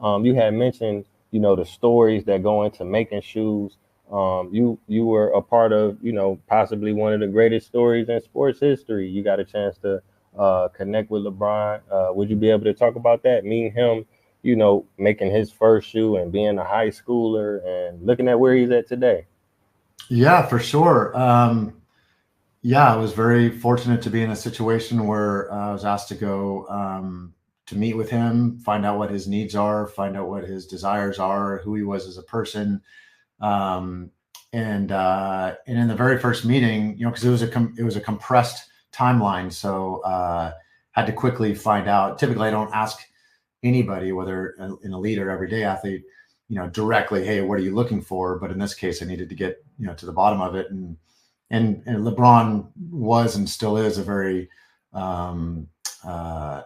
You had mentioned, the stories that go into making shoes. You were a part of, possibly one of the greatest stories in sports history. You got a chance to connect with LeBron. Would you be able to talk about that? Meeting him, making his first shoe and being a high schooler and looking at where he's at today. Yeah, for sure. Yeah, I was very fortunate to be in a situation where I was asked to go to meet with him, find out what his needs are, find out what his desires are, who he was as a person. Um, and in the very first meeting, because it was a compressed timeline, so had to quickly find out. Typically, I don't ask anybody, whether an elite or everyday athlete, directly, hey, what are you looking for? But in this case, I needed to get to the bottom of it, and LeBron was and still is a very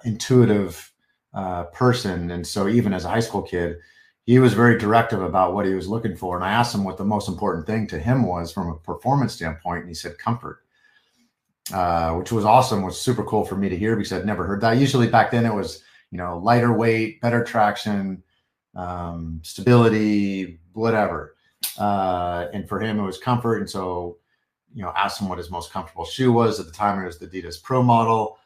intuitive person, and so even as a high school kid, he was very directive about what he was looking for. And I asked him what the most important thing to him was from a performance standpoint, and he said comfort, which was awesome. Was super cool for me to hear because I'd never heard that. Usually back then it was lighter weight, better traction, stability, whatever. And for him, it was comfort. And so, asked him what his most comfortable shoe was. At the time, it was the Adidas Pro model.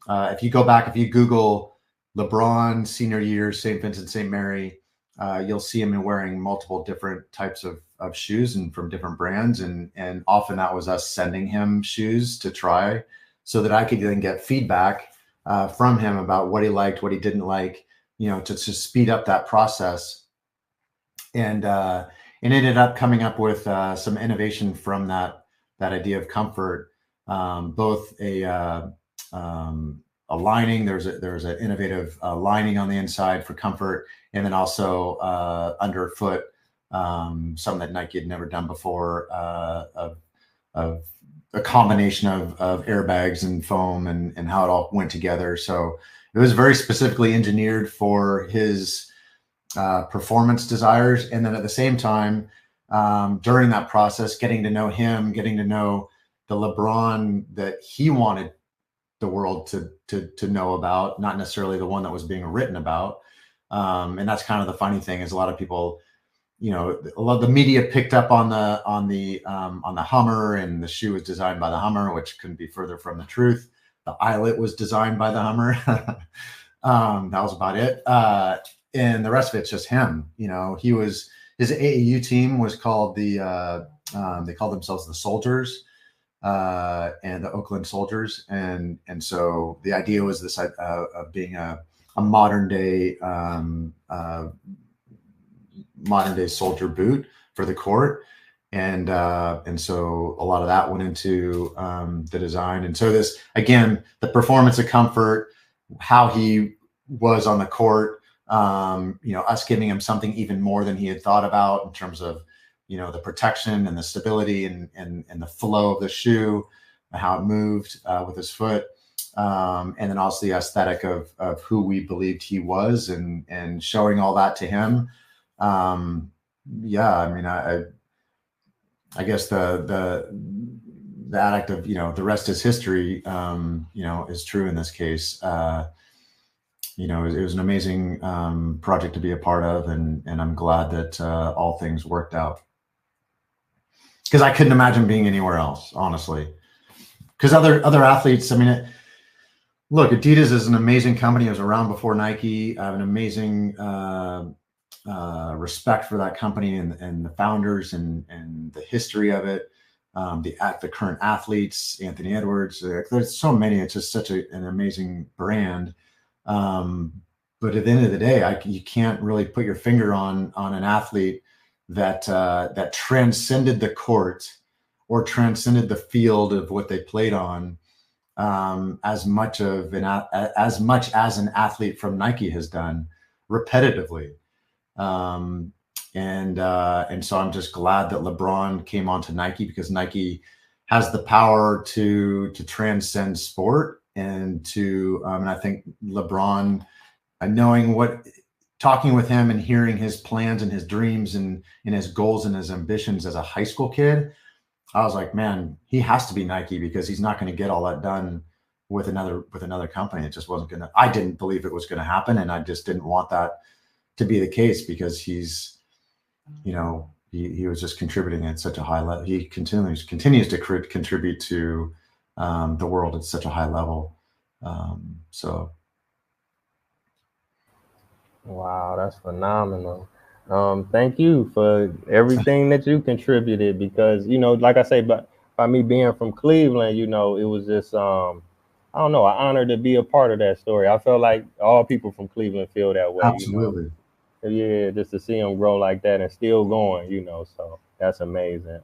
If you go back, if you Google LeBron senior year, St. Vincent, St. Mary, you'll see him wearing multiple different types of shoes and from different brands. And often that was us sending him shoes to try so that I could then get feedback from him about what he liked, what he didn't like, to speed up that process. And ended up coming up with some innovation from that idea of comfort, both a lining. There's an innovative lining on the inside for comfort, and then also underfoot, something that Nike had never done before, of a combination of airbags and foam and how it all went together. So it was very specifically engineered for his performance desires. And then at the same time, during that process, getting to know him, getting to know the LeBron that he wanted the world to know about, not necessarily the one that was being written about. And that's kind of the funny thing is a lot of people, a lot of the media picked up on the Hummer, and the shoe was designed by the Hummer, which couldn't be further from the truth. The eyelet was designed by the Hummer. That was about it. And the rest of it's just him. His AAU team was called they called themselves the Soldiers, and the Oakland Soldiers. And so the idea was this of being a modern day soldier boot for the court. And so a lot of that went into the design. And so this, again, the performance of comfort, how he was on the court, us giving him something even more than he had thought about in terms of, the protection and the stability and the flow of the shoe, how it moved with his foot. And then also the aesthetic of who we believed he was, and showing all that to him. Yeah, I mean, I guess the addict of, the rest is history, is true in this case. It was an amazing project to be a part of, and I'm glad that all things worked out. Because I couldn't imagine being anywhere else, honestly. Because other athletes, I mean, look, Adidas is an amazing company. It was around before Nike. I have an amazing respect for that company and the founders and the history of it. The current athletes, Anthony Edwards. There's so many. It's just such an amazing brand. But at the end of the day, you can't really put your finger on an athlete that transcended the court or transcended the field of what they played on, as much as an athlete from Nike has done repetitively. And so I'm just glad that LeBron came onto Nike, because Nike has the power to transcend sport, and I think LeBron, talking with him and hearing his plans and his dreams and his goals and his ambitions as a high school kid, I was like, man, he has to be Nike, because he's not going to get all that done with another company. It just wasn't going to, I didn't believe it was going to happen. And I just didn't want that to be the case because he's, you know, he was just contributing at such a high level. He continues to contribute to the world at such a high level. So Wow, that's phenomenal. Thank you for everything that you contributed because, you know, like I say, but by me being from Cleveland, you know, it was just I don't know, an honor to be a part of that story. I felt like all people from Cleveland feel that way, you know. absolutely. Yeah, just to see them grow like that and still going, you know, so that's amazing.